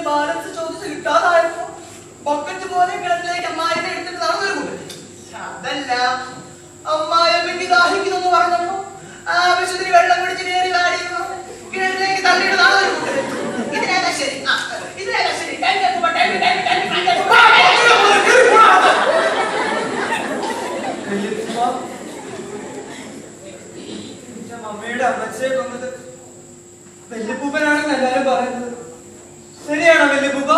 Balance ചോദിച്ച് കിട്ടാതായപ്പോ bucket പോലെ കിണറ്റിലേക്ക് അമ്മായിനെ എടുത്തിട്ട് നടന്നൊരു കൂട്ടം. അതല്ല, അമ്മായിക്ക് ദാഹിക്കുന്നു പറഞ്ഞപ്പോ ആവശ്യത്തിന് വെള്ളം കുടിച്ച് കയറി വാടിയോ കിണറ്റിലേക്ക് തള്ളിയിട്ട് നടന്നൊരു കൂട്ടം. ഇതിനേതാ ശരി? ഇതിനേതാ ശരി? അമ്മയുടെ അമ്മച്ചയെ കൊന്നത് വല്യപ്പൂപ്പനാണെന്ന് എല്ലാരും പറയുന്നത് ശരിയാണോ വല്യപ്പൂപ്പ?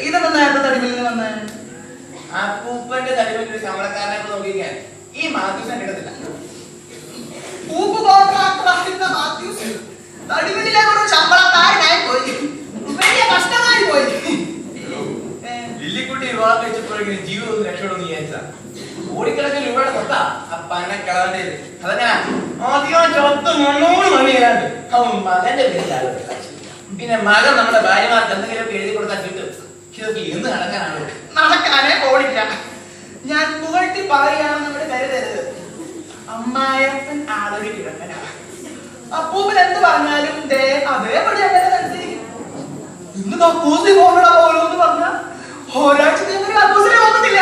ഇതൊന്നും നേരത്തെ തടിമിൽ വന്നേ ആ പൂപ്പന്റെ തടിമിൽ ശമ്പളക്കാരനെ നോക്കിക്കാൻ ഈ മാത്യൂസ് കിട്ടത്തില്ല. പൂപ്പ് കോൺട്രാക്ടർ മാത്യൂസ് തടിമിലേക്ക് ശമ്പളക്കാരനായി പോയി, വലിയ കഷ്ടമായി പോയി. ലില്ലിക്കുട്ടി വിവാഹം കഴിച്ചപ്പോഴെങ്കിലും ജീവിതം ഒന്ന് രക്ഷപ്പെടുമെന്ന് വിചാരിച്ച കോടിക്കണക്കിന് രൂപയുടെ തൊട്ടാ ആ പന്നെ കളവേണ്ടത്. അതങ്ങനെ ആദ്യം ചൊത്ത് 300 മണി ചെയ്യാണ്ട് അവൻ മകന്റെ പേരിലാണ്. പിന്നെ മകൻ നമ്മുടെ ഭാര്യമാർക്ക് എന്തെങ്കിലും എഴുതി കൊടുത്താൽ കിട്ടും. ഇതൊക്കെ എന്ത് നടക്കാനാണോ? നടക്കാനേ പോടില്ല. ഞാൻ പുകഴ്ത്തി പറയുകയാണെന്ന് നമ്മൾ കരുതരുത്. അമ്മായപ്പൻ ആളൊരു കിഴങ്ങനാ. അപ്പൂപ്പൻ എന്ത് പറഞ്ഞാലും അതേപടി അങ്ങനെ അനുസരിക്കും. ഇന്ന് കക്കൂസി പോകണ പോലോന്ന് പറഞ്ഞ ഒരാഴ്ച കക്കൂസിനെ പോകത്തില്ല.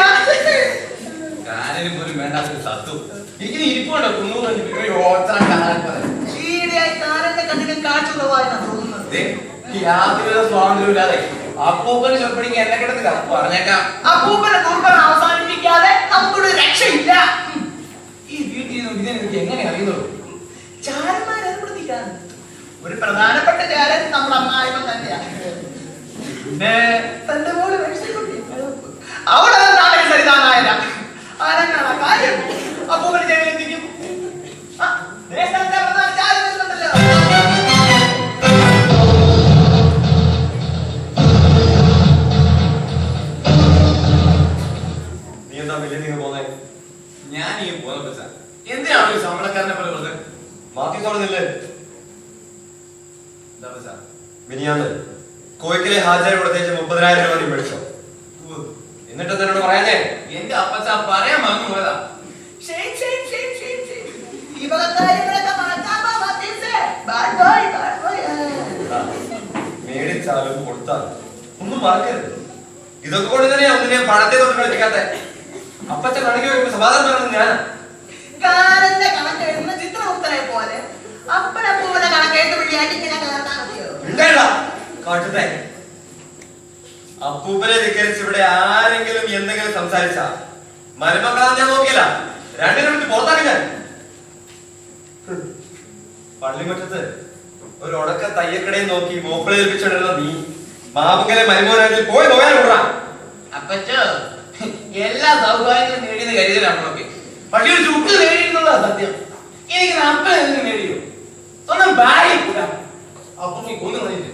കാലിന് പോലും വേണ്ടാത്തൊരു സത്തു എനിക്ക് ഇരിപ്പുണ്ടോ? ഈടെയായി കാലന്റെ കണ്ണിന് കാറ്റുറവായെന്നാണ് തോന്നുന്നത്. യാതൊരു സ്വാതന്ത്ര്യം ഇല്ലാതെ അപ്പൂപ്പന് ചൊപ്പടിക്ക് എന്നെ കിടന്നില്ല പറഞ്ഞേക്കാം. അപ്പൂപ്പനെ ദുർബലം അവസാനിപ്പിക്കാതെ നമുക്കൊരു രക്ഷയില്ല. ഈ വീട്ടിൽ നിന്ന് ഇതിനെനിക്ക് എങ്ങനെ അറിയുന്നുള്ളൂ? ചാരന്മാരെ ഏർപ്പെടുത്തിക്കാണ്. ഒരു പ്രധാനപ്പെട്ട ചാരൻ നമ്മുടെ അമ്മായിപ്പൻ തന്നെയാണ്. പിന്നെ തന്റെ മോള് അവിടെ സരിതാനായ ആരെന്നാണ് കാര്യം? അപ്പൂപ്പന് ജയിലെത്തിക്കും. ഞാൻ ഈ പോകുന്ന പച്ച എന്തിനാണ് ശമ്പളക്കാരനെ പോലെ വെറുതെ മാറ്റിത്തോടുന്നില്ലേ? എന്താ പച്ച മിനിയാന്ന് കോയിക്കിലെ ഹാജർ കൊടുത്തേച്ച് 30,000 രൂപ നീ മേടിച്ചോ? എന്നിട്ട് എന്നോട് പറയാനേ? എന്റെ അപ്പച്ച പറയാൻ മറന്നു പോയതാ. മേടിച്ചാലും കൊടുത്താലും ഒന്നും മറക്കരുത്. ഇതൊക്കെ കൊണ്ട് തന്നെയാ ഒന്നിനെ പണത്തെ തൊട്ട് കളിപ്പിക്കാത്ത. അപ്പച്ചൻ കണക്കി വരുമ്പോ സമാധാനം പറയുന്നത് ഞാനാ. കാലന്റെ കണക്ക് എഴുതുന്ന ചിത്രമുക്തനെ പോലെ അപ്പനപ്പൂവന്റെ കണക്കെഴുത്ത് പിടിയായിട്ട് ഇങ്ങനെ കാട്ടത്തെ അപ്പൂപ്പനെ ധിക്കരിച്ച് ഇവിടെ ആരെങ്കിലും എന്തെങ്കിലും സംസാരിച്ച മരുമക്കളാന്ന് ഞാൻ നോക്കിയില്ല. 2 മിനിറ്റ് പുറത്താക്കി ഞാൻ. പള്ളിമുറ്റത്ത് ഒരു ഉടക്ക തയ്യക്കടയിൽ നോക്കി മോപ്പിളെ ഏൽപ്പിച്ചിടുന്ന നീ മാവുങ്കലെ മരുമോനായിട്ട് പോയി നോക്കാൻ വിടാ. അപ്പച്ചോ എല്ലാ സൗകര്യങ്ങളും നേടിയെന്ന് കരുതല നമ്മളൊക്കെ. പക്ഷെ ഒരു ചുക്ക് നേടിയെന്നുള്ള സത്യം. എനിക്ക് അപ്പൻ എന്തിനും നേടിയോ? സ്വന്തം ഭാര്യ കൂടാ അപ്പൊ നീ കൊന്നു കളഞ്ഞില്ല.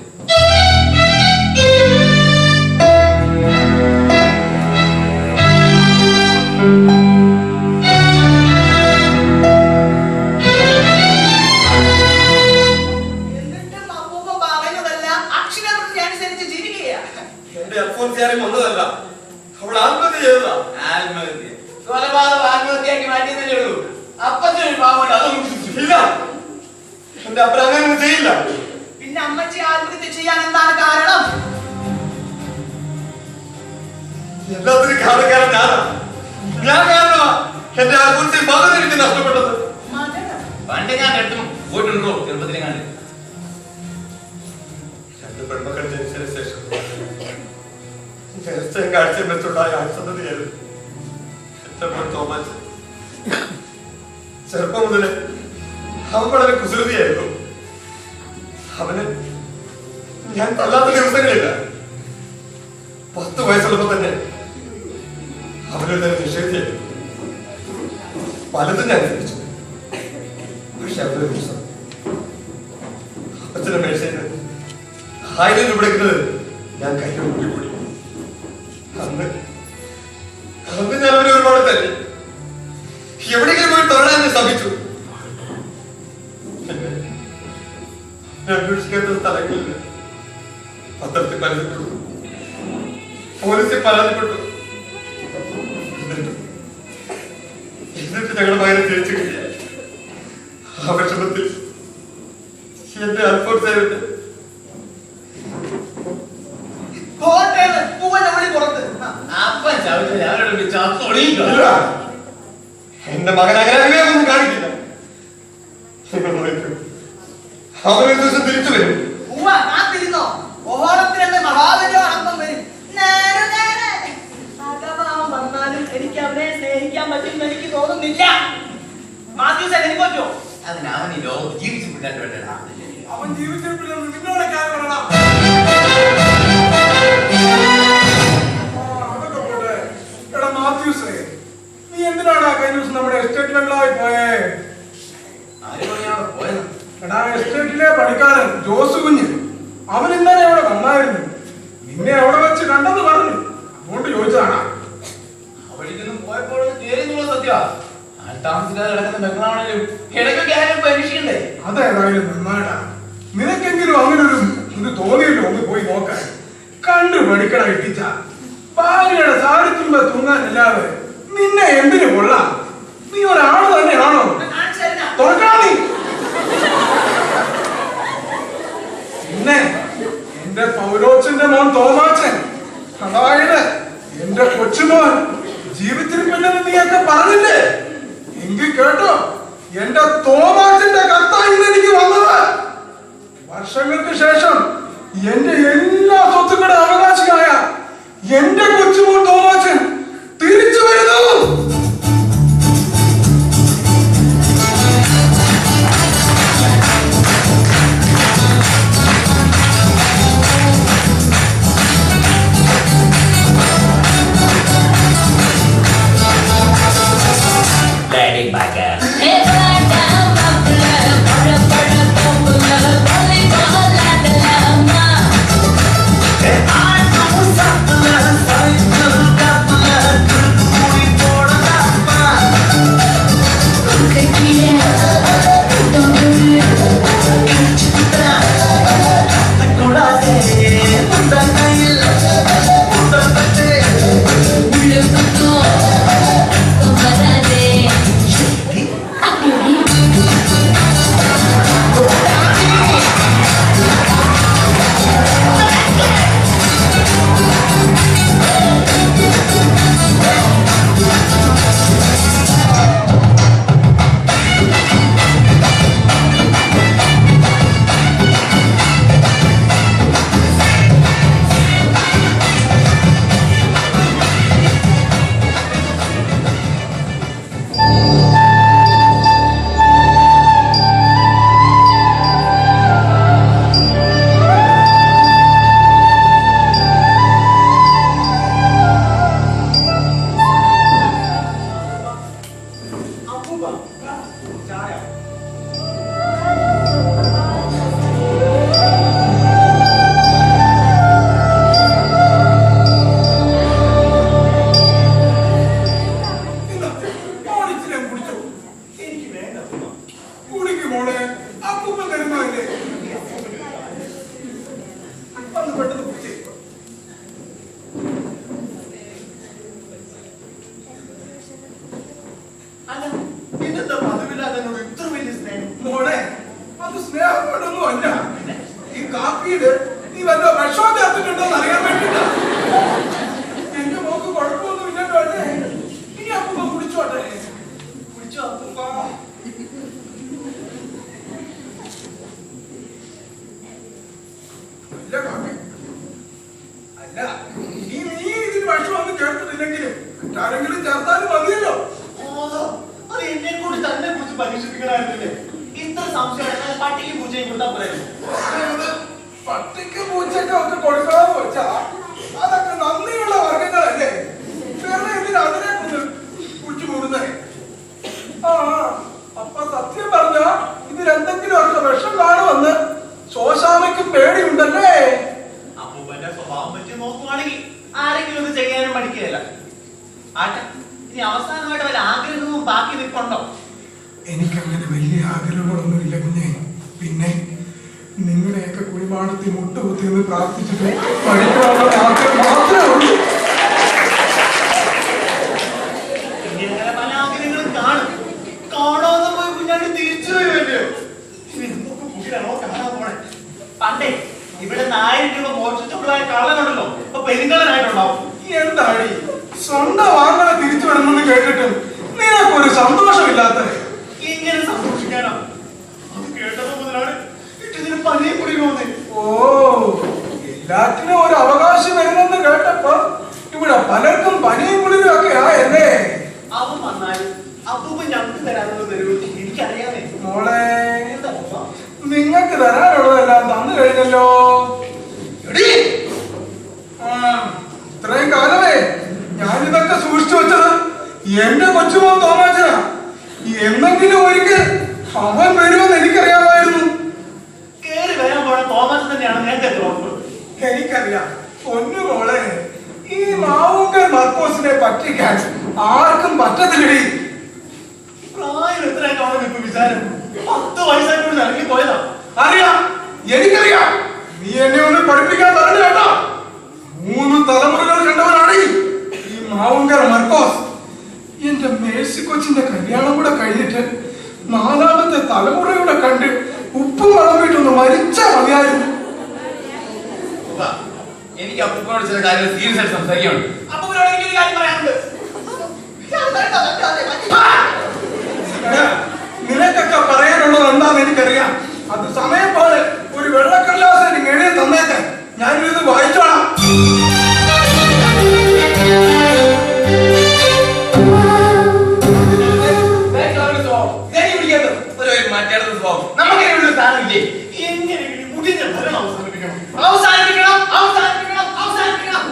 ഒന്നതല്ല അവൾ ആത്മഹത്യ ചെയ്തതാ. ആത്മഹത്യ കൊലപാതകം ആത്മഹത്യയാക്കി മാറ്റിയെന്നല്ലേ ഉള്ളൂ. അപ്പച്ചൊരു പാവം അതൊന്നും ഇല്ല. എന്റെ അപ്പൻ അങ്ങനെയൊന്നും ചെയ്യില്ല. പിന്നെ അമ്മച്ചി ആത്മഹത്യ ചെയ്യാൻ എന്താണ് കാരണം? എല്ലാത്തിനും കാരണക്കാരൻ ഞാനാ. ഞാൻ കാരണമാ എന്റെ ആത്മഹത്യ മകൻ എനിക്ക് നഷ്ടപ്പെട്ടത്. പണ്ട് ഞാൻ കേട്ടും പോയിട്ടുണ്ടോ ചെറുപ്പത്തിലെ കണ്ട്? 2 പെൺമക്കൾ ജനിച്ചതിന് ശേഷം കാഴ്ച വെച്ചുണ്ടായ ആത്മഹത്യയായിരുന്നു. തോമാച്ചൻ ചെറുപ്പം മുതല് അവൻ വളരെ കുസൃതിയായിരുന്നു. അവന് ഞാൻ തല്ലാത്ത ദിവസങ്ങളില്ല. 10 വയസ്സുള്ളപ്പോ തന്നെ അവനൊരു തന്നെ നിഷേധിയായിരുന്നു. പലതും ഞാൻ ശ്രമിച്ചു. പക്ഷെ അവരൊരു ദിവസം അപ്പച്ചന്റെ മേശയിൽ 1000 രൂപ എടുക്കുന്നത് ഞാൻ കയ്യിൽ കൂടി. അന്ന് ഞാൻ അവരെ ഒരുപാട് തല്ലി. എവിടെയെങ്കിലും പോയി തൊഴാൻ ശ്രമിച്ചു. അന്വേഷിക്കാത്ത സ്ഥലങ്ങളിൽ പത്രത്തിൽ പരാതിപ്പെട്ടു, പോലീസിൽ പരാതിപ്പെട്ടു. എന്നിട്ട് ഞങ്ങളുടെ മകനെ തിരിച്ചു കിട്ടിയ ആ വിഷമത്തിൽ എന്റെ അൽഫോൺസ് സേവന്റെ എന്റെ മകൻ അങ്ങനെ ഒന്നും കാണിക്കില്ല. അവനൊരു ദിവസം തിരിച്ചു വരും. വന്നാലും എനിക്ക് അവനെ സ്നേഹിക്കാൻ പറ്റുമെന്ന് എനിക്ക് തോന്നുന്നില്ല. മാത്യൂസ് എനിക്ക് പറ്റുമോ? അതിന് അവൻ ഈ ലോകത്ത് ജീവിച്ചു വിട്ടാൻ വേണ്ടടാ. അവൻ ജീവിച്ചിരിപ്പില്ലെന്ന് നിന്നോട് കാര്യം പറയണം. അതൊക്കെ പോട്ടെ. എടാ മാത്യൂസേ, നീ എന്തിനാണ് കഴിഞ്ഞ ദിവസം നമ്മുടെ എസ്റ്റേറ്റ് ബംഗ്ലാവിൽ പോയേ? ആര് പറഞ്ഞാണ് പോയത്? എടാ എസ്റ്റേറ്റിലെ പണിക്കാരൻ ജോസ് കുഞ്ഞ്, അവൻ ഇന്നലെ അവിടെ വന്നായിരുന്നു. നിന്നെ അവിടെ വെച്ച് കണ്ടെന്ന് പറഞ്ഞു. അതുകൊണ്ട് ചോദിച്ചതാണ്. അവിടേക്കൊന്നും പോയപ്പോൾ ചേരുന്നുള്ള സത്യ താമസിക്കാതെ കിടക്കുന്ന ബംഗ്ലാവാണെങ്കിലും ഇടയ്ക്കൊക്കെ ആരും പരീക്ഷയുണ്ടേ. അതേതായാലും നന്നായിട്ടാ. നിനക്കെങ്കിലും അങ്ങനെ ഒരു തോന്നിയല്ലോ ഒന്ന് പോയി നോക്കാൻ. കണ്ടു പഠിക്കണ ഇട്ടിച്ച ഭാര്യയുടെ സാരിത്തുമ്പ തൂങ്ങാനല്ലാതെ നിന്നെ എന്തിനു കൊള്ളാം? നീ ഒരാള് തന്നെയാണോ? തുറക്കാ നീ. പിന്നെ എന്റെ പൗരോച്ചന്റെ മോൻ തോമാച്ചൻ, അതായത് എന്റെ കൊച്ചുമോൻ ജീവിച്ചിരിപ്പില്ലെന്ന് നീയൊക്കെ പറഞ്ഞില്ലേ? എങ്കിൽ കേട്ടോ, എന്റെ തോമാച്ചന്റെ കത്തായി എനിക്ക് വന്നത്. വർഷങ്ങൾക്ക് ശേഷം എന്റെ എല്ലാ സ്വത്തുക്കളുടെ അവകാശിയായ എന്റെ കൊച്ചുമോൻ തോമാച്ചൻ തിരിച്ചു വരുന്നു. അല്ല നീ ഇതിന് ഭക്ഷണം ഒന്നും ചേർത്തിട്ടില്ലെങ്കിലും ആരെങ്കിലും ചേർത്താലും മതിയല്ലോ. പരീക്ഷിപ്പിക്കണമായിരുന്നില്ലേ? ഇത്ര സംശയം പട്ടിക്കും പൂച്ചയും കൊടുത്താൽ പോരായിരുന്നു. പട്ടിക്ക് പൂച്ചയ്ക്ക് ഒക്കെ കൊടുക്കാന്ന് വെച്ചാ അതൊക്കെ നന്ദിയുള്ള വർഗങ്ങളല്ലേ? വേറെ എന്തിനാ അതിനെ കൊണ്ട് കുഴിച്ചു കൂടുന്നേ? ആ അപ്പൊ സത്യം പറഞ്ഞ ഇതിലെന്തെങ്കിലും ഒക്കെ വിഷം കാണുമെന്ന് ശോശാമയ്ക്കും പേടിയുണ്ടല്ലേ? അപ്പൂപ്പന്റെ സ്വഭാവം വെച്ച് നോക്കുവാണെങ്കിൽ ആരെങ്കിലും ഒന്ന് ചെയ്യാനും പഠിക്കുകയല്ല. ആട്ടെ, ഇനി അവസാനമായിട്ട് വല്ല ആഗ്രഹവും ബാക്കി നിൽപ്പുണ്ടോ? എനിക്കങ്ങനെ വലിയ ആഗ്രഹങ്ങളൊന്നുമില്ല കുഞ്ഞെ. പിന്നെ നിങ്ങളുടെയൊക്കെ കുഴിമാടത്തിൽ മുട്ടുകുത്തി നിന്ന് പ്രാർത്ഥിച്ചിട്ട് പഠിക്കാനുള്ള ആഗ്രഹം മാത്രമേ ഉള്ളൂ. ഇങ്ങനെ പല ആഗ്രഹങ്ങളും കാണും. കാണാതെ പോയി കുഞ്ഞാണ്ട് തിരിച്ചു വരുമല്ലോ. കുട്ടിയാണോ കാണാൻ പോണേ? പണ്ടേ ഇവിടെ 1000 രൂപ മോഷിച്ചുള്ളതായ കള്ളനുണ്ടല്ലോ, അപ്പൊ പെരുങ്കള്ളനായിട്ടുണ്ടാവും. എന്താടി സ്വന്തം വാങ്ങണ തിരിച്ചു വരണമെന്ന് കേട്ടിട്ടും നിനക്കൊരു സന്തോഷമില്ലാത്ത? എങ്ങനെ സന്തോഷിക്കാനോ? അത് കേട്ടത് മുതലാണ് ഇതിന് പനിയെ കൂടി പോകുന്നത്. ഓ, എല്ലാറ്റിനും ഒരു അവകാശം വരുമെന്ന് കേട്ടപ്പോ ഇവിടെ പലർക്കും പനിയും കുളിരും ഒക്കെ ആയല്ലേ? അവൻ വന്നാലും അപ്പൂപ്പൻ ഞങ്ങൾക്ക് തരാനുള്ളത് തരൂ. എനിക്കറിയാമേ. മോളെ, എന്താ പോവാ? നിങ്ങൾക്ക് തരാനുള്ളതെല്ലാം തന്നു കഴിഞ്ഞല്ലോ. ഇത്രയും കാലമേ ഞാനിതൊക്കെ സൂക്ഷിച്ചു വെച്ചത് എന്റെ കൊച്ചുമോൻ തോമാച്ചനാ. എന്നെങ്കിലും ഒരിക്കൽ അവൻ വരുമെന്ന് എനിക്കറിയാമായിരുന്നു. കേറി വരാൻ പോണ തോമസ് തന്നെയാണ് നേരത്തെ ഉറപ്പ്. എനിക്കറിയാം പൊന്നു മോളെ, ഈ മാവുങ്കൽ മർക്കോസിനെ പറ്റിക്കാൻ ആർക്കും പറ്റത്തില്ലടി. പ്രായം എത്രയായിട്ടാണ് ഇപ്പൊ വിചാരം? 10 വയസ്സായിട്ട് ഇറങ്ങി പോയതാ. അറിയാം, എനിക്കറിയാം. നീ എന്നെ ഒന്ന് പഠിപ്പിക്കാൻ പറഞ്ഞു കേട്ടോ. 3 തലമുറകൾ കണ്ടവനാണ് ഈ മാവുങ്കൽ മർക്കോസ്. എന്റെ മേഴ്സി കൊച്ചിന്റെ കല്യാണം കൂടെ കഴിഞ്ഞിട്ട് 4ാമത്തെ തലമുറയുടെ കണ്ട് ഉപ്പും വളമിട്ടൊന്ന് മരിച്ചാ മതിയായിരുന്നു. എനിക്ക് അപ്പൂപ്പനോട് ചില കാര്യങ്ങൾ സീരിയസ് ആയിട്ട് സംസാരിക്കാനുണ്ട്. അപ്പൂപ്പനോട് എനിക്കൊരു കാര്യം പറയാനുണ്ട്. നിനക്കൊക്കെ പറയാനുള്ളത് എന്താന്ന് എനിക്കറിയാം. അത് സമയം പോലെ ഒരു വെള്ളക്കടലാസ് എനിക്ക് എഴുതി തന്നേക്ക്. ഞാനിത് വായിച്ചോളാം. നമുക്കെങ്ങനെയുള്ള സ്ഥാനമില്ലേ? എങ്ങനെയെങ്കിലും മുടിഞ്ഞ ഭരണം അവസാനിപ്പിക്കണം. അവസാനിപ്പിക്കണം, അവസാനിപ്പിക്കണം, അവസാനിപ്പിക്കണം,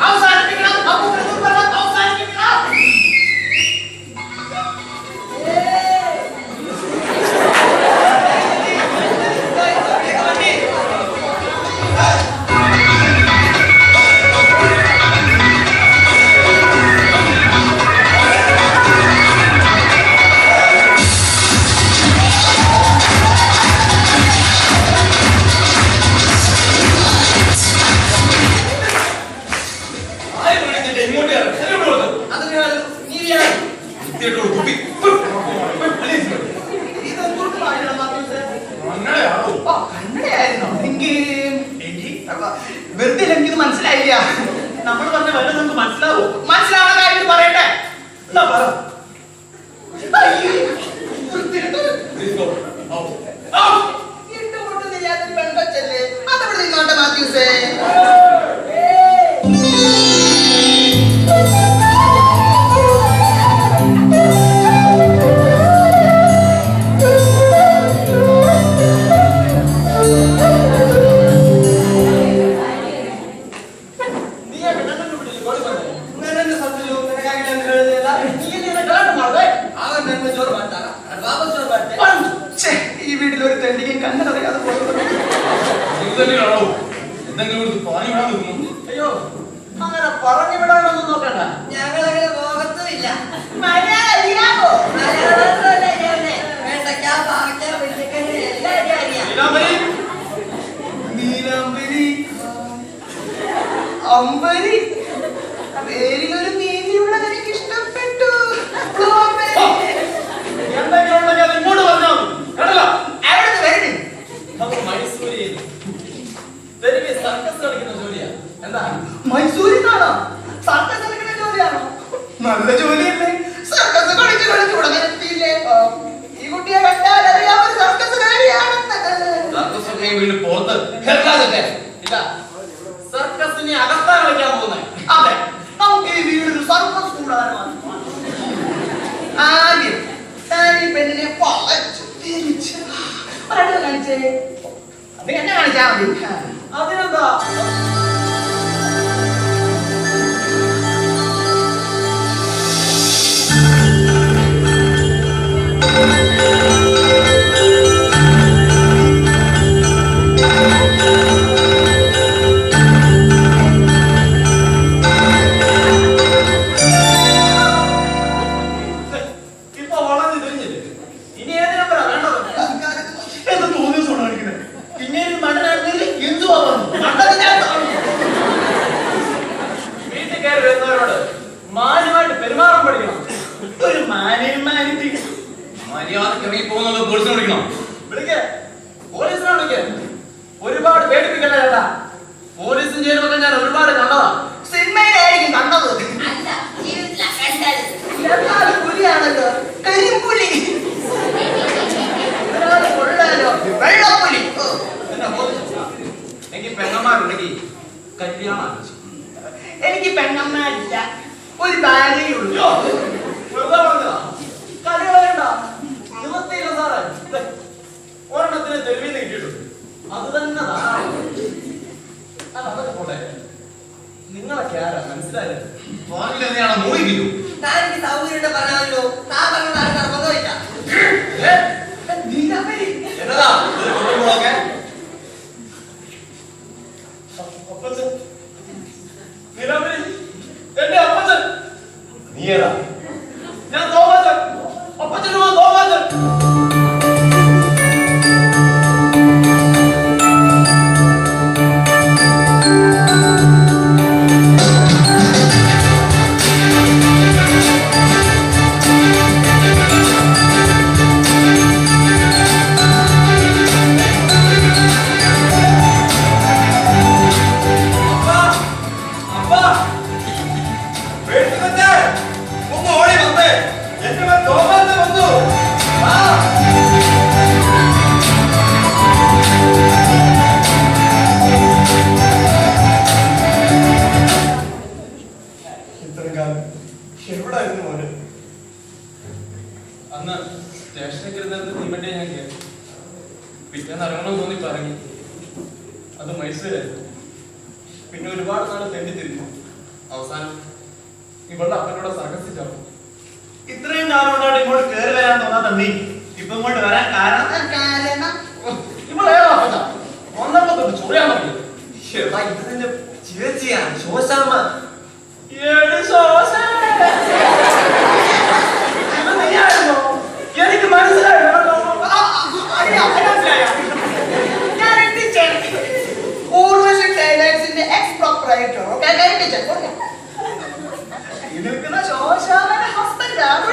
അവസാനിപ്പിക്കണം, അപ്പൂപ്പനൊന്നും ഭരണം അവസാനിപ്പിക്കണം. വെറുതെ എനിക്ക് മനസ്സിലായില്ല. നമ്മൾ പറഞ്ഞ വല്ല നമുക്ക് മനസ്സിലാവോ? മനസ്സിലാവുന്ന കാര്യം പറയട്ടെ. എന്താ പറ? പെൺകൊച്ചല്ലേ, അതവിടെ നിന്നോട്ടെ മാത്യൂസേ. ഈ വീട്ടിലൊരു തെണ്ടിക്കും കണ്ണറിയാതെ പോയത്. അയ്യോ, അങ്ങനെ പറഞ്ഞു വിടാനൊന്നും നോക്കണ്ട. ഞങ്ങളങ്ങനെ പോകത്തുമില്ല. മര്യാദ അറിയാമോ? വേണ്ടക്ക പാവയ്ക്ക വെള്ളിക്കണ്ണി എല്ലാവരും അറിയാം. നീലാംബരി, അമ്പരി, പേരിലൊരു നീതിയുള്ളത് എനിക്ക് ഇഷ്ടപ്പെട്ടു. എന്തൊക്കെയുണ്ടെങ്കിൽ അത് ഇങ്ങോട്ട് പറഞ്ഞാൽ മതി. കേട്ടല്ലോ? എവിടുന്ന് വരണേ? നമുക്ക് മൈസൂരിൽ തെരുവിൽ സർക്കസ് കളിക്കുന്ന ജോലിയാ. എന്താ? മൈസൂരിൽ നിന്നാണോ? സർക്കസ് കളിക്കുന്ന ജോലിയാണോ? നല്ല ജോലിയല്ലേ? സർക്കസ് കളിച്ച് കളിച്ച് ഉടനെ എത്തിയില്ലേ? ഈ കുട്ടിയെ കണ്ടാൽ അറിയാം ഒരു സർക്കസ് കാരിയാണെന്ന്. വീണ്ടും പുറത്ത് ഇല്ല, സർക്കസിനെ അകത്താൻ കളിക്കാൻ പോകുന്നത്. അതെ, നമുക്ക് ഈ വീടൊരു സർക്കസ് കൂടാതെ ആദ്യം ഈ പെണ്ണിനെ കാണിച്ചാ മതി. അതിനെന്താ? ഇപ്പൊ വളർന്നു തിരിഞ്ഞില്ലേ? ഇനി ഏത് നമ്പറാ വേണ്ടത്? എന്താ തോന്നിയ സോണ കാണിക്കുന്നത്? പിന്നെ മണ്ണനാണെങ്കിൽ എന്തുവാ വീട്ടിൽ കയറി വരുന്നവരോട് മാന്യമായിട്ട് പെരുമാറാൻ പഠിക്കണം. ഒരു മാന്യമാനിറ്റി മര്യാദക്ക് ഇറങ്ങി പോകുന്നത് പോലീസിനെ വിളിക്കണം. വിളിക്കേ, പോലീസിനെ വിളിക്കേ. ഒരുപാട് പേടിപ്പിക്കണ്ട ചേട്ടാ. പോലീസും ചേരുമൊക്കെ ഞാൻ ഒരുപാട് കണ്ടതാ. സിനിമയിലായിരിക്കും കണ്ടത്. അല്ല, ജീവിതത്തിലാ കണ്ടത്. എന്നാലും പുലിയാണല്ലോ, കരിമ്പുലി. ഒരാള് കൊള്ളാലോ, വെള്ളപ്പുലി. എന്നാ പോലീസ്? എനിക്ക് പെങ്ങന്മാരുണ്ടെങ്കിൽ കല്യാണം ആലോചിച്ചു. എനിക്ക് പെങ്ങന്മാരില്ല, ഒരു ഭാര്യയേ ഉള്ളൂ. വെറുതെ പറഞ്ഞതാ. കളികളേണ്ട, നിവൃത്തിയില്ല സാറേ. ദേ, ഒരെണ്ണത്തിന് തെരുവിൽ നിന്ന് കിട്ടിയിട്ടുണ്ട്. അത് തന്നെ ധാരാളം. അതൊക്കെ പോട്ടെ. നിങ്ങളൊക്കെ ആരാ മനസ്സിലായില്ല? ഫോണിൽ എന്തിനാണ് മൂവിക്കുന്നു? താൻ എനിക്ക് സൗകര്യം പറഞ്ഞാലോ, താൻ പറഞ്ഞ നടന്നോയില്ല. എന്നതാ ഒക്കെ അപ്പച്ചൻ, നിലവിളി, എന്റെ അപ്പച്ചൻ. നീ ഏതാ? ഞാൻ തോമാച്ചൻ, അപ്പച്ചന് തോമാച്ചൻ. ഇത്രയും കാലം എവിടായിരുന്നു മോനെ? അന്ന് സ്റ്റേഷനിൽ ഇരുന്നത് തീവണ്ടിയെ ഞാൻ കയറി. പിറ്റേന്ന് ഇറങ്ങണം തോന്നി പറഞ്ഞു. അത് മൈസൂരായിരുന്നു. പിന്നെ ഒരുപാട് നാള് തെണ്ടി തിരിഞ്ഞു. അവസാനം ഇവളുടെ അപ്പനോട് സർക്കസിൽ ചേർന്നു. ഇത്രയും നാൾ കൊണ്ടായിട്ട് ഇങ്ങോട്ട് കയറി വരാൻ തോന്നാത്ത നീ ഇപ്പൊ ഇങ്ങോട്ട് വരാൻ കാരണം കാരണം ഇവളേതാ അപ്പച്ച? വന്നപ്പോ തൊട്ട് ചൊറിയാൻ മതി. ഇതിന്റെ ചേച്ചിയാണ് ശോശാമ്മ. എനിക്ക് മനസ്സിലായോ? ഞാൻ എത്തിച്ചേരാം. ഊർവശി ടൈലേഴ്സിന്റെ എക്സ് പ്രൊപ്പറേറ്റർ നിൽക്കുന്ന ശോശാമന്റെ ഹസ്ബൻഡാണ്.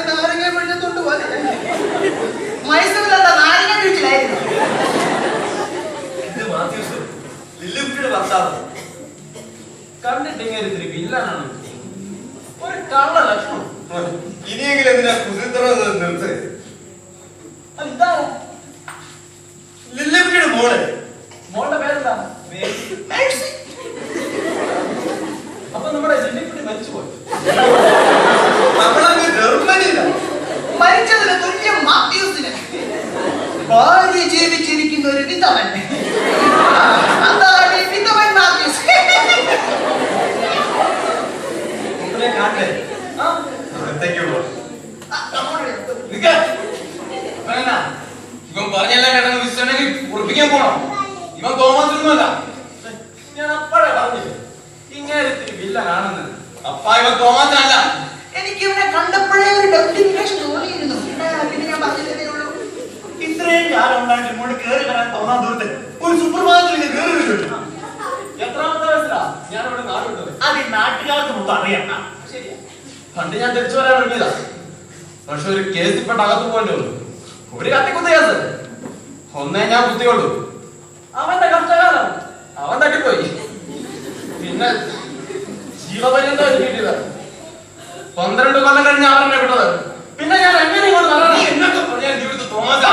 നാരങ്ങ പിഴിഞ്ഞത്തോണ്ട് പോലെ മൈസൂരിലുള്ള നാരങ്ങ വീട്ടിലായിരുന്നു. ഇത് മാത്യൂസ് ലില്ലിക്കുട്ടിയുടെ ഭർത്താവ്. കണ്ടിട്ടിങ്ങനെ ഇത്തിരി വില്ലനാണ്. ഒരു കള്ള ലക്ഷണം. ഇനിയെങ്കിലും എന്തിനാ കുതിർത്തണം നിർത്തേ? ഇതാ ലില്ലിക്കുട്ടിയുടെ മോള് മോളുടെ പേരെന്താ? മേഴ്സി. അപ്പൊ നമ്മുടെ ജില്ലിക്കുട്ടി മരിച്ചുപോയി. നമ്മളങ്ങ് ജർമ്മനിയില. മരിച്ചതിന് തുല്യം മാത്യൂസിന്. ഭാര്യ ജീവിച്ചിരിക്കുന്ന ഒരു വിധവൻ. അതാണ് വിധവൻ മാത്യൂസ്. മുമ്പിലെ കാട്ടെ ആ, അകത്തേക്ക് പോ. നിക്ക്. ഇവനെന്നാ? ഇവൻ പറഞ്ഞെല്ലാം കേട്ടെന്ന് വിശ്വസിച്ചിട്ടുണ്ടെങ്കിൽ ഉറപ്പിക്കാൻ പോണം. ഇവൻ തോമസൊന്നുമല്ല. ഞാൻ അപ്പോഴേ പറഞ്ഞില്ലേ ഇങ്ങനെ ഇത്തിരി വില്ലനാണെന്ന്. അപ്പ ഇവൻ തോമസനല്ല. എനിക്ക് ഇവനെ കണ്ടപ്പോഴേ ഒരു ഡെപ്യൂട്ടേഷൻ തോന്നിയിരുന്നു. പിന്നെ ഞാൻ പറഞ്ഞതേ ഉള്ളൂ. ഇത്രയും കാലം ഉണ്ടായിട്ട് ഇങ്ങോട്ട് കയറി വരാൻ തോന്നാൻ ദൂരത്ത് ഒരു സുപ്രഭാതത്തിൽ കയറി വരുമല്ലോ. എത്രാമത്തെ വയസ്സിലാ ഞാൻ ഇവിടെ നാട് വിട്ടത്? അത് ഈ നാട്ടുകാർക്ക് മൊത്തം അറിയാം. ശരിയാ. പണ്ട് ഞാൻ തിരിച്ചു വരാൻ ഇറങ്ങിയതാ. പക്ഷെ ഒരു കേസിൽപ്പെട്ട അകത്ത് പോകേണ്ടി വന്നു. ഒരു കത്തിക്കുത്ത കേസ്. ഒന്നേ ഞാൻ കുത്തിയുള്ളൂ. അവന്റെ കഷ്ടകാലം അവൻ തട്ടിപ്പോയി. പിന്നെ ജീവപര്യന്തം കിട്ടിയത്. 12 കൊല്ലം കഴിഞ്ഞ് അവരെന്നെ വിട്ടത്. പിന്നെ ഞാൻ എങ്ങനെ ഇങ്ങോട്ട് വരാനാ? എന്നൊക്കെ പറഞ്ഞാൽ ജീവിതത്തിൽ തോമസ്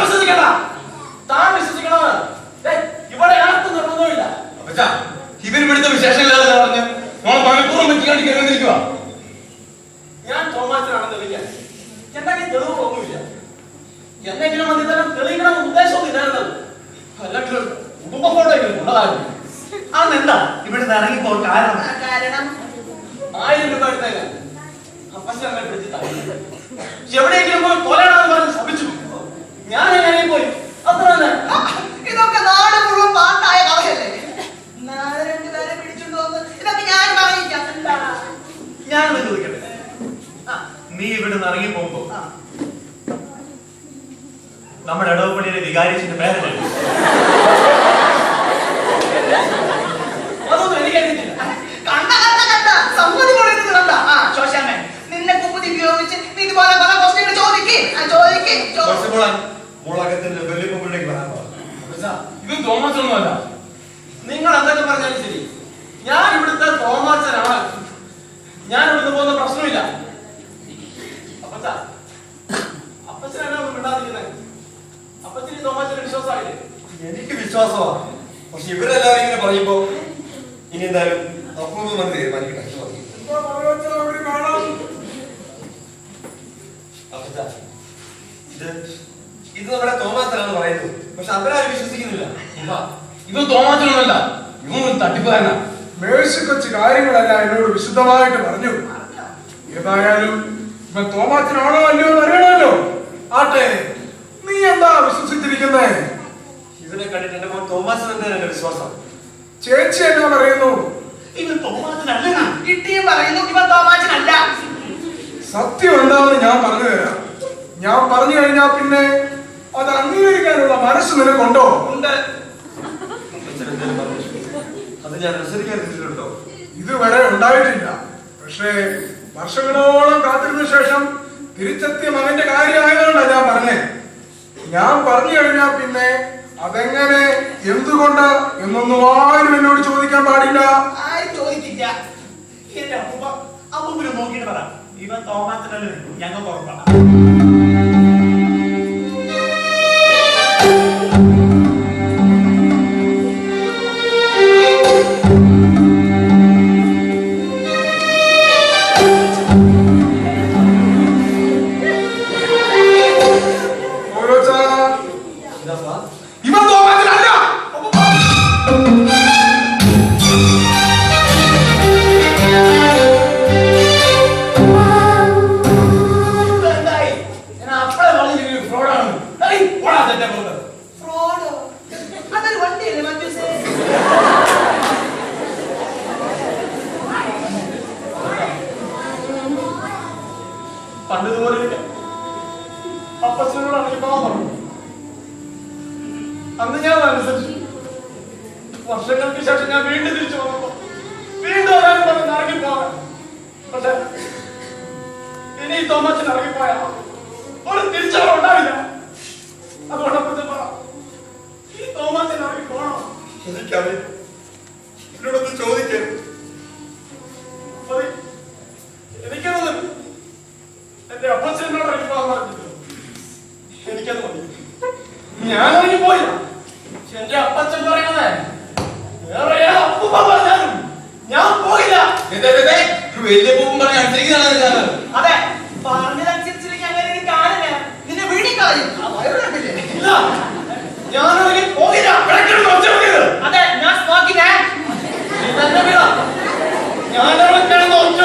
വിശ്വസിക്കണ്ട. താൻ വിശ്വസിക്കണത് ഇവിടെ അകത്ത് നിർബന്ധമില്ല. ഇവിടുത്തെ വിശേഷമില്ലാതെ പറഞ്ഞ് നമ്മൾ മനഃപൂർവ്വം പറ്റിക്കാണ്ട് കയറിയിരിക്കുക. ഞാൻ തോമാച്ചനാണെന്ന് വിളിക്കാൻ എന്റെ തെളിവുകളൊന്നുമില്ല. എന്തെങ്കിലും മതിതരം തെളിയിക്കണം ഉദ്ദേശമൊന്നും ഇല്ലായിരുന്നത്. അല്ലെങ്കിൽ കുടുംബ ഫോട്ടോ ഉള്ളതായിരുന്നു. അന്നെന്താ ഇവിടുന്ന് ഇറങ്ങിപ്പോ കാരണം? കാരണം 1000 രൂപ എടുത്തേക്കാൻ അപ്പച്ചൻ എന്നെ പിടിച്ച് തള്ളി. എവിടെയെങ്കിലും പോയി കൊല്ലണമെന്ന് പറഞ്ഞ് ശപിച്ചു. ഞാൻ എങ്ങനെ പോയി? അത്ര തന്നെ. ഇതൊക്കെ നാട് മുഴുവൻ പാട്ടായ കഥയല്ലേ? നാളെ 2 പേരെ പിടിച്ചോണ്ട് വന്ന് ഇതൊക്കെ ഞാൻ പറയിക്കാം. എന്താ ഞാനൊന്ന് ചോദിക്കട്ടെ, നീ ഇവിടുന്ന് ഇറങ്ങി പോകുമ്പോ നമ്മുടെ ഇടവപ്പള്ളിയിലെ വികാരിച്ചിന്റെ പേരല്ലേ? അതൊന്നും എനിക്ക് അറിയത്തില്ല. കണ്ട സമ്മതി കൊടുക്കുന്നത് കണ്ട. ശോശാമേ, നിന്നെ കുപ്പതി ഉപയോഗിച്ച് നീ ഇതുപോലെ പല ക്വസ്റ്റ്യങ്ങൾ ചോദിക്ക്. മുളകത്തിന്റെ വെല്ലുവിളിലേക്ക് വരാൻ ഇത് തോമസൊന്നുമല്ല. നിങ്ങൾ എന്തൊക്കെ പറഞ്ഞാലും ശരി, ഞാൻ ഇവിടുത്തെ തോമാച്ചനാണ്. ഞാൻ ഇവിടുന്ന് പോകുന്ന പ്രശ്നമില്ല. അപ്പച്ചനാണ് മിണ്ടാതിരിക്കുന്നത്. അപ്പച്ചന് തോമാച്ചന് വിശ്വാസമായില്ലേ? എനിക്ക് വിശ്വാസമാണ്. പക്ഷെ ഇവരെല്ലാവരും ഇങ്ങനെ പറയുമ്പോ ഇനി എന്തായാലും അപ്പൂർവ്വം വന്ന് തീരുമാനിക്കട്ടെ. ഇത് നമ്മുടെ തോമാച്ചനാണ് പറയുന്നത്. പക്ഷെ അവരാരും വിശ്വസിക്കുന്നില്ല. ഇത് തോമസൊന്നുമല്ല, ഇവൻ തട്ടിപ്പുകാരനാ. മേഴ്സിക്കൊച്ച് കാര്യങ്ങളെല്ലാം എന്നോട് വിശദമായിട്ട് പറഞ്ഞു. ഏതായാലും ഇവൻ തോമാച്ചനാണോ അല്ലയോ എന്ന് അറിയണമല്ലോ. ആട്ടെ, നീ എന്താ വിശ്വസിച്ചിരിക്കുന്നേ? ഇവനെ കണ്ടിട്ട് എന്റെ മോൻ തോമാച്ചൻ തന്നെയാണ് എന്റെ വിശ്വാസം. ചേച്ചി എന്നാ പറയുന്നു? ഇവൻ തോമാച്ചനല്ല. കിട്ടിയും പറയുന്നു ഇവൻ തോമാച്ചനല്ല. സത്യം എന്താണെന്ന് ഞാൻ പറഞ്ഞു തരാം. ഞാൻ പറഞ്ഞു കഴിഞ്ഞാൽ പിന്നെ അത് അംഗീകരിക്കാനുള്ള മനസ്സ് നിനക്കുണ്ടോ? ഉണ്ട്. അത് ഞാൻ അനുസരിക്കാറുണ്ടോ? ഇതുവരെ ഉണ്ടായിട്ടില്ല. പക്ഷേ വർഷങ്ങളോളം കാത്തിരുന്ന ശേഷം തിരിച്ചെത്തിയ മകന്റെ കാര്യമായതുകൊണ്ടാണ് ഞാൻ പറഞ്ഞേ. ഞാൻ പറഞ്ഞു കഴിഞ്ഞാൽ പിന്നെ അതെങ്ങനെ, എന്തുകൊണ്ട് എന്നൊന്നും ആരും എന്നോട് ചോദിക്കാൻ പാടില്ല. ആരും ചോദിക്കില്ല. എന്റെ അപ്പൂപ്പിനെ നോക്കിയിട്ട് പറ, ഇവൻ തോമാച്ചനല്ല, ഞങ്ങൾ ഉറപ്പാണ്. ഇവൻ തോമാച്ചനല്ല. എന്തായി? ഞാൻ അപ്പഴേ പറഞ്ഞില്ല ഫ്രോഡാണ്. ഫ്രോഡോ? അതൊരു വണ്ടിയല്ലേ മഞ്ജുസേ? പണ്ടിതുപോലെ അപ്പച്ചനോട് ഇറങ്ങിപ്പോകാൻ പറഞ്ഞു. അന്ന് ഞാൻ അനുസരിച്ചു. വർഷങ്ങൾക്ക് ശേഷം ഞാൻ വീണ്ടും തിരിച്ചു വന്നപ്പോ വീണ്ടും ഒരാളും പറഞ്ഞു ഇറങ്ങിപ്പോകാൻ. പക്ഷെ ഇനി ഈ തോമച്ചൻ ഇറങ്ങിപ്പോയാ ഒരു തിരിച്ചവർ ഉണ്ടാവില്ല. അതുകൊണ്ട് അപ്പച്ചൻ പറ, ഈ തോമച്ചൻ ഇറങ്ങിപ്പോണോ? എനിക്കറിയാം. എന്നോടൊന്ന് ചോദിക്കാം. മതി. എനിക്കത് എന്റെ അപ്പച്ചനോട് ഇറങ്ങിപ്പോകാൻ പറഞ്ഞിട്ട് എനിക്കത് മതി. ഞാൻ ഇറങ്ങിപ്പോയില്ല. എന്റെ അപ്പച്ചൻ പറയണത് വേറെ അപ്പൂപ്പ പറഞ്ഞാലും ഞാൻ പോയില്ല. വലിയ പൂവും പറഞ്ഞ് അനുസരിക്കുന്നതാണ്. അതെ, പറഞ്ഞതനുസരിച്ചില്ലെങ്കിൽ അങ്ങനെ കാണില്ല. നിന്നെ വീടിക്കാര്യം വയറുണ്ടില്ലേ? ഇല്ല, ഞാനിറങ്ങി പോയില്ല. അതെ, ഞാൻ സ്മോക്കിംഗ്. നീ തന്നെ വീണ. ഞാനിറങ്ങി കിടന്ന് ഒറ്റ